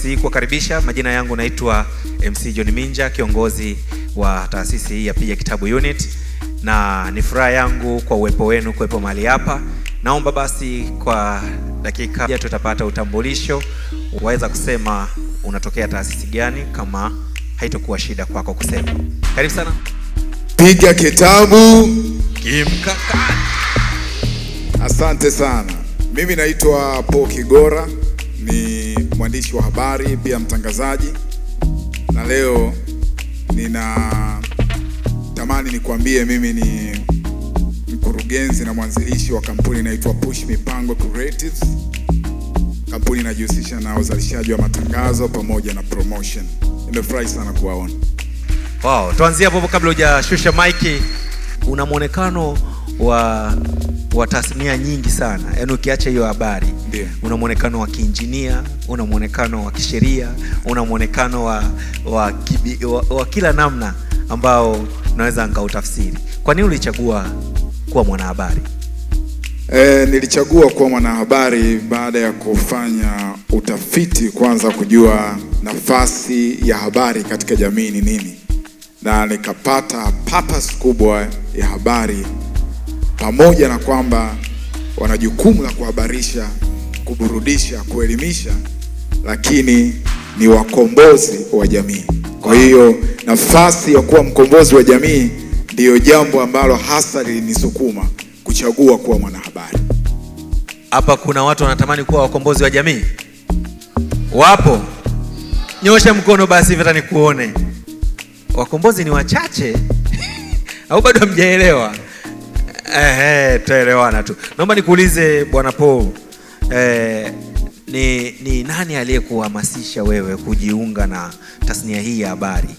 nafasi hii kukaribisha. Majina yangu naitwa MC John Minja, kiongozi wa taasisi hii ya Piga Kitabu Unit, na ni furaha yangu kwa uwepo wenu kuwepo mahali hapa. Naomba basi kwa dakika moja tutapata utambulisho, waweza kusema unatokea taasisi gani kama haitakuwa shida kwako kusema. Karibu sana. Piga Kitabu Kimkakati. Asante sana. Mimi naitwa Paul Kigora, ni mwandishi wa habari pia mtangazaji, na leo tamani nikwambie mimi ni mkurugenzi na mwanzilishi wa kampuni inaitwa Push Mipango Creatives. Kampuni inajihusisha na uzalishaji wa matangazo pamoja na promotion. Nimefurahi sana kuwaona. Wow, tuanzie hapo kabla hujashusha maiki. Una muonekano wa tasnia nyingi sana. Yaani ukiacha hiyo habari, una muonekano wa kiinjinia, una muonekano wa kisheria, una muonekano wa kila namna ambao naweza nikautafsiri. Kwa nini ulichagua kuwa mwanahabari? Nilichagua kuwa mwanahabari baada ya kufanya utafiti, kwanza kujua nafasi ya habari katika jamii ni nini, na nikapata purpose kubwa ya habari, pamoja na kwamba wana jukumu la kuhabarisha, kuburudisha, kuelimisha, lakini ni wakombozi wa jamii. Kwa hiyo nafasi ya kuwa mkombozi wa jamii ndiyo jambo ambalo hasa lilinisukuma kuchagua kuwa mwanahabari. Hapa kuna watu wanatamani kuwa wakombozi wa jamii? Wapo? Nyosha mkono basi hata nikuone. Wakombozi ni wachache au bado hamjaelewa? Tuelewana tu. Naomba nikuulize Bwana Paul, ni nani aliyekuhamasisha wewe kujiunga na tasnia hii ya habari?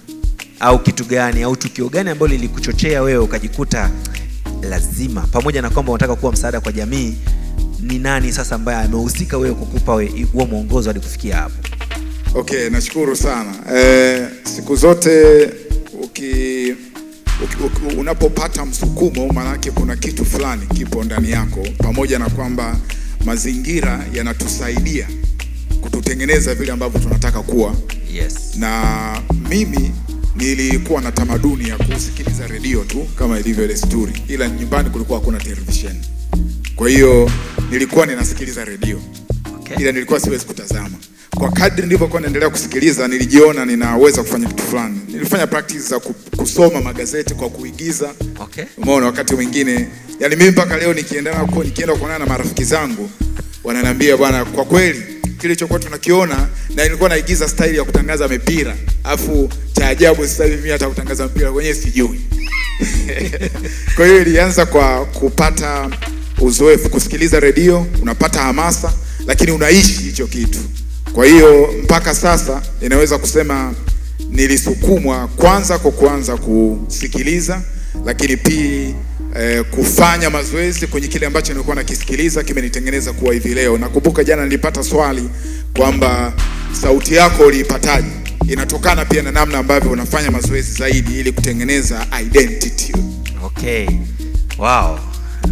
Au kitu gani au tukio gani ambalo lilikuchochea wewe ukajikuta lazima, pamoja na kwamba unataka kuwa msaada kwa jamii, ni nani sasa ambaye amehusika wewe kukupa huo mwongozo hadi kufikia hapo? Okay, nashukuru sana. Siku zote unapopata msukumo, maana yake kuna kitu fulani kipo ndani yako, pamoja na kwamba mazingira yanatusaidia kututengeneza vile ambavyo tunataka kuwa. Yes. Na mimi nilikuwa na tamaduni ya kusikiliza redio tu kama ilivyo desturi, ila nyumbani kulikuwa hakuna television. Kwa hiyo nilikuwa ninasikiliza redio. Okay. Ila nilikuwa siwezi kutazama. Kwa kadri nilivyokuwa naendelea kusikiliza, nilijiona ninaweza kufanya kitu fulani. Nilifanya practice za kusoma magazeti kwa kuigiza. Okay. Umeona, wakati mwingine, yani mimi mpaka leo nikienda kuonana na marafiki zangu, wananiambia bwana, kwa kweli kile chokuwa tunakiona, na nilikuwa naigiza style ya kutangaza mipira. Afu cha ajabu sasa hivi mimi hata kutangaza mpira kwenye sijui. Kwa hiyo ilianza kwa kupata uzoefu, kusikiliza redio, unapata hamasa, lakini unaishi hicho kitu. Kwa hiyo mpaka sasa inaweza kusema nilisukumwa kwanza kwa kuanza kusikiliza, lakini pia kufanya mazoezi kwenye kile ambacho nilikuwa nakisikiliza kimenitengeneza kuwa hivi leo. Nakumbuka jana nilipata swali kwamba sauti yako uliipataje? Inatokana pia na namna ambavyo unafanya mazoezi zaidi ili kutengeneza identity. Okay. Wow.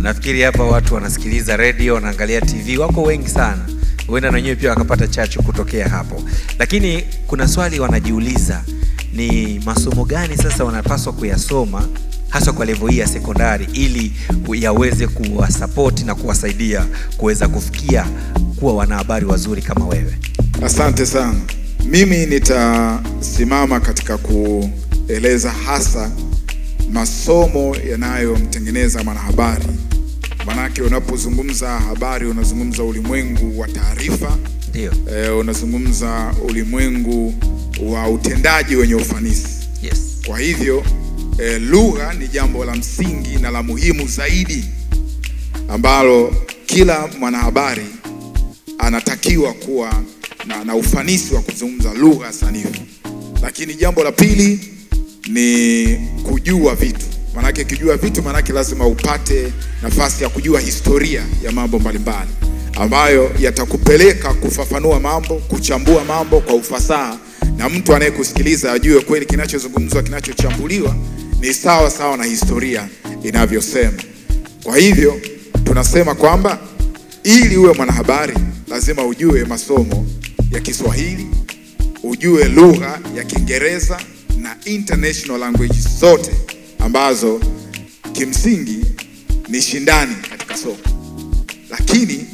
Nafikiri hapa watu wanasikiliza radio, wanaangalia TV, wako wengi sana. Huenda na wenyewe pia wakapata chachu kutokea hapo. Lakini kuna swali wanajiuliza, ni masomo gani sasa wanapaswa kuyasoma hasa kwa level hii ya sekondari ili yaweze kuwasupport na kuwasaidia kuweza kufikia kuwa wanahabari wazuri kama wewe? Asante sana. Mimi nitasimama katika kueleza hasa masomo yanayomtengeneza mwanahabari. Manake unapozungumza habari unazungumza ulimwengu wa taarifa. Ndio. Unazungumza ulimwengu wa utendaji wenye ufanisi. Yes. Kwa hivyo lugha ni jambo la msingi na la muhimu zaidi ambalo kila mwanahabari anatakiwa kuwa na ufanisi wa kuzungumza lugha sanifu. Lakini jambo la pili ni kujua vitu. Manake kujua vitu, manake lazima upate nafasi ya kujua historia ya mambo mbalimbali ambayo yatakupeleka kufafanua mambo, kuchambua mambo kwa ufasaha, na mtu anayekusikiliza ajue kweli kinachozungumzwa, kinachochambuliwa ni sawa sawa na historia inavyosema. Kwa hivyo tunasema kwamba ili uwe mwanahabari lazima ujue masomo ya Kiswahili, ujue lugha ya Kiingereza na international language zote ambazo kimsingi ni shindani katika soko. Lakini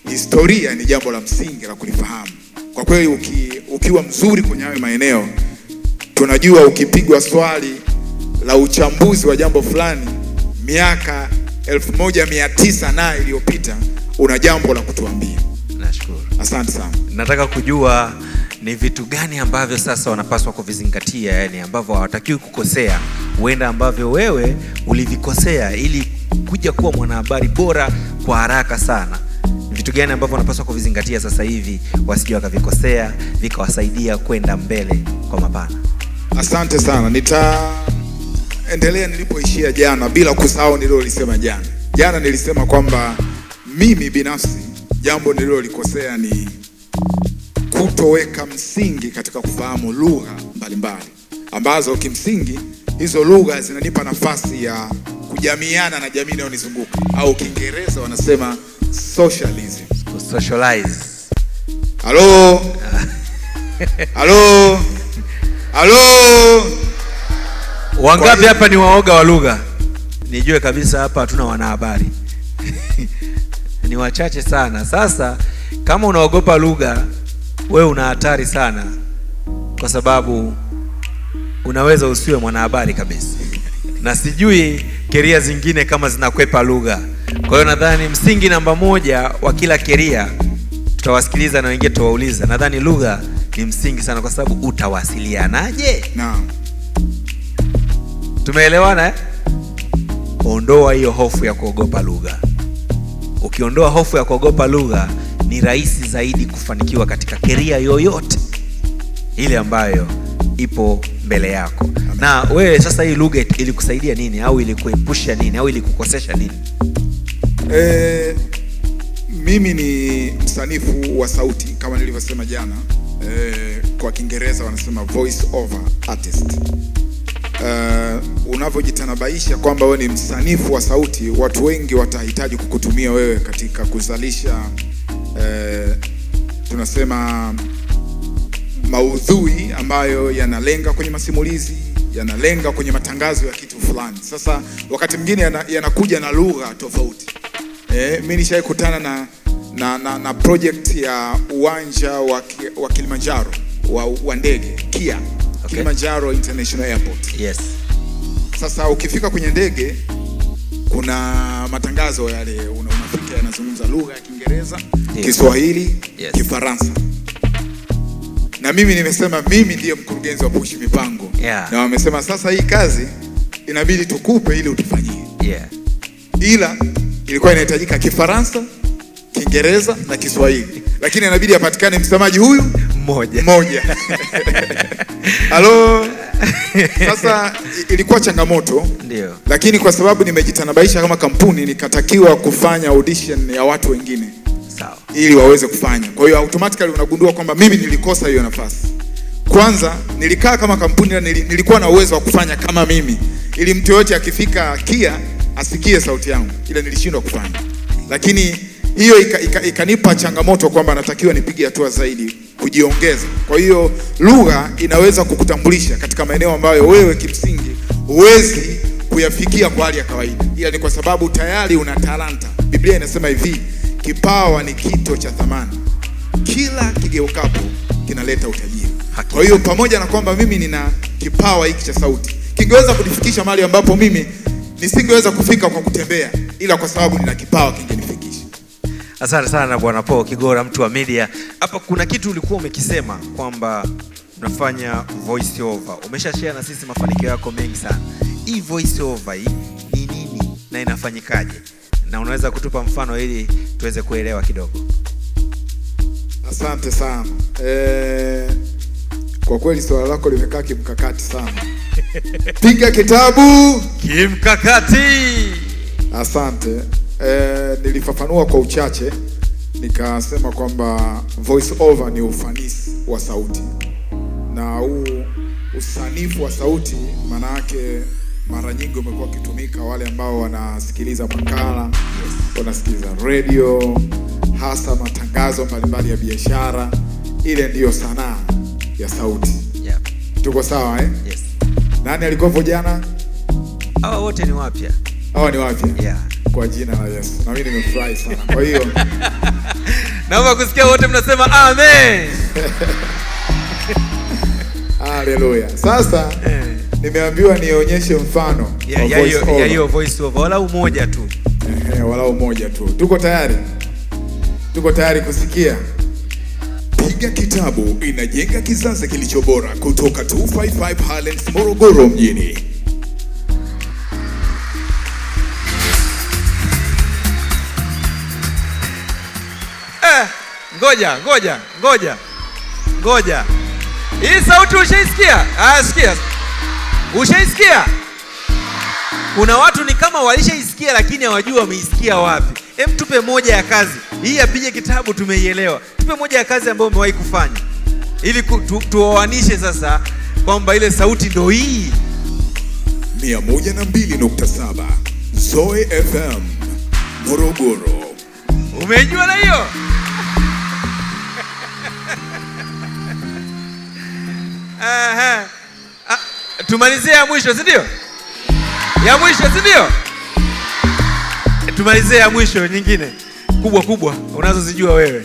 historia ni jambo la msingi la kulifahamu. Kwa kweli ukiwa mzuri kwenye hayo maeneo, tunajua ukipigwa swali la uchambuzi wa jambo fulani miaka 1900 na iliyopita, una jambo la kutuambia. Nashukuru. Asante sana. Nataka kujua ni vitu gani ambavyo sasa wanapaswa kuvizingatia, yani ambavyo hawatakiwi kukosea, huenda ambavyo wewe ulivikosea ili kuja kuwa mwanahabari bora kwa haraka sana. Vitu gani ambavyo wanapaswa kuvizingatia sasa hivi wasije wakavikosea vikawasaidia kwenda mbele kwa mapana? Asante sana. Nitaendelea nilipoishia jana bila kusahau nililolisema jana. Jana nilisema kwamba mimi binafsi jambo nililolikosea ni kutoweka msingi katika kufahamu lugha mbalimbali ambazo kimsingi hizo lugha zinanipa nafasi ya kujamiana na jamii inayonizunguka, au Kiingereza wanasema socialism. Socialize. Halo. Halo. Halo. Wangapi hapa ni waoga wa lugha? Nijue kabisa hapa hatuna wanahabari. Ni wachache sana. Sasa kama unaogopa lugha, wewe una hatari sana, kwa sababu unaweza usiwe mwanahabari kabisa. Na sijui keria zingine kama zinakwepa lugha. Kwa hiyo nadhani msingi namba 1 wa kila keria, tutawasikiliza na wengine tutawauliza. Nadhani lugha ni msingi sana, kwa sababu utawasilianaje? Naam. Tumeelewana eh? Ondoa hiyo hofu ya kuogopa lugha. Ukiondoa hofu ya kuogopa lugha, ni rahisi zaidi kufanikiwa katika keria yoyote ile ambayo ipo mbele yako. Amen. Na wewe sasa, hii lugha ilikusaidia nini, au ilikuepusha nini, au ilikukosesha nini? Mimi ni msanifu wa sauti kama nilivyosema jana. Kwa Kiingereza wanasema voice over artist. Unavyojitanabaisha kwamba wewe ni msanifu wa sauti, watu wengi watahitaji kukutumia wewe katika kuzalisha tunasema maudhui ambayo yanalenga kwenye masimulizi, yanalenga kwenye matangazo ya kitu fulani. Sasa wakati mwingine yanakuja na lugha tofauti. Mimi nishaikutana na project ya uwanja wa Kilimanjaro wa ndege KIA. Okay. Kilimanjaro International Airport. Yes. Sasa ukifika kwenye ndege kuna matangazo yale unafika yanazungumza lugha ya Kiingereza, yes, Kiswahili, yes, Kifaransa. Na mimi nimesema mimi ndiye mkurugenzi wa Push Mipango. Yeah. Na wamesema sasa hii kazi inabidi tukupe ili utufanyie. Yeah. Ila ilikuwa inahitajika Kifaransa, Kiingereza na Kiswahili. Lakini inabidi apatikane msemaji huyu mmoja. Halo. Sasa ilikuwa changamoto. Ndio. Lakini kwa sababu nimejitanabaisha kama kampuni, nikatakiwa kufanya audition ya watu wengine. Sawa. Ili waweze kufanya. Kwa hiyo automatically unagundua kwamba mimi nilikosa hiyo nafasi. Kwanza nilikaa kama kampuni na nilikuwa na uwezo wa kufanya kama mimi, ili mtu yote akifika KIA asikie sauti yangu, ila nilishindwa kufanya. Lakini hiyo ikanipa changamoto kwamba natakiwa nipige hatua zaidi, kujiongeza. Kwa hiyo lugha inaweza kukutambulisha katika maeneo ambayo wewe kimsingi huwezi kuyafikia kwa hali ya kawaida, ila ni kwa sababu tayari una talanta. Biblia inasema hivi, kipawa ni kito cha thamani, kila kigeukapo kinaleta utajiri. Kwa hiyo pamoja na kwamba mimi nina kipawa hiki cha sauti, kingeweza kunifikisha mahali ambapo mimi nisingeweza kufika kwa kutembea, ila kwa sababu nina kipawa kingenifikisha. Asante sana Bwana Paul Kigora, mtu wa media. Hapa kuna kitu ulikuwa umekisema kwamba unafanya voice over. Umeshashare na sisi mafanikio yako mengi sana. Hii voice over hii ni nini na inafanyikaje? Na unaweza kutupa mfano ili tuweze kuelewa kidogo? Asante sana. Kwa kweli swala lako limekaa kimkakati sana. Piga kitabu kimkakati. Asante. Nilifafanua kwa uchache nikasema kwamba voice over ni ufanisi wa sauti, na huu usanifu wa sauti maana yake mara nyingi umekuwa kitumika wale ambao wanasikiliza makala, yes, wanasikiliza radio, hasa matangazo mbalimbali ya biashara. Ile ndiyo sanaa ya sauti. Yeah. Tuko sawa eh? Yes. Nani alikuwa jana? Hawa wote ni wapya. Hawa ni wapya. Yeah. Kwa jina la Yesu. Na mimi nimefurahi sana. Kwa hiyo naomba kusikia wote mnasema amen. Haleluya. Sasa nimeambiwa nionyeshe mfano ya hiyo voice over wala umoja tu. Wala umoja tu. Tuko tayari? Tuko tayari kusikia? Piga Kitabu inajenga kizazi kilicho bora kutoka 255 Highlands Morogoro mjini. Ngoja. Hii sauti ushaisikia? Sikia. Ushaisikia? Kuna watu ni kama walishaisikia lakini hawajua wameisikia wapi. Tupe moja ya kazi. Hii ya Piga Kitabu tumeielewa. Tupe moja ya kazi ambayo umewahi kufanya. Ili tuoanishe sasa kwamba ile sauti ndio hii. 102.7 Zoe FM Morogoro. Umejua na hiyo? Tumalizie ya mwisho, si ndio? Ya mwisho, si ndio? Tumalizie ya mwisho nyingine kubwa unazozijua wewe.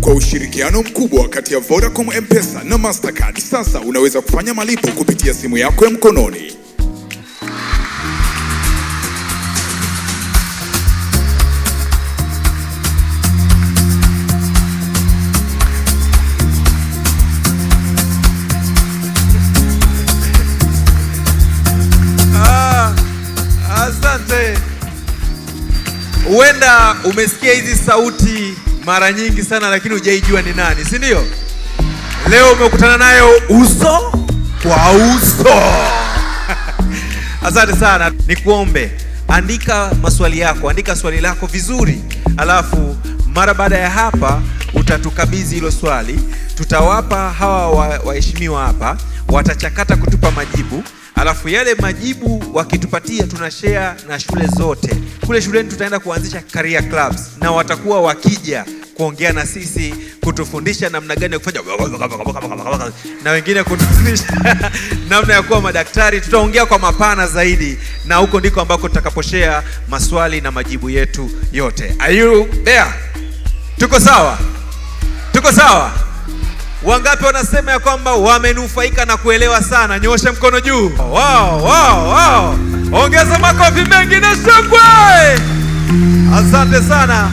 Kwa ushirikiano mkubwa kati ya Vodacom, M-Pesa na Mastercard, sasa unaweza kufanya malipo kupitia simu yako ya mkononi. Asante. Huenda umesikia hizi sauti mara nyingi sana lakini hujaijua ni nani, si ndio? Leo umekutana nayo uso kwa uso. Asante sana. Nikuombe, andika maswali yako, andika swali lako vizuri. Alafu mara baada ya hapa utatukabidhi hilo swali. Tutawapa hawa waheshimiwa hapa, watachakata kutupa majibu. Alafu yale majibu wakitupatia tunashare na shule zote. Kule shuleni tutaenda kuanzisha career clubs na watakuwa wakija kuongea na sisi, kutufundisha namna gani ya kufanya na wengine kutufundisha namna ya kuwa madaktari. Tutaongea kwa mapana zaidi na huko ndiko ambako tutakaposhare maswali na majibu yetu yote. Are you there? Tuko sawa? Tuko sawa? Wangapi wanasema ya kwamba wamenufaika na kuelewa sana? Nyosha mkono juu. Wow. Ongeza makofi mengi na shangwe. Asante sana.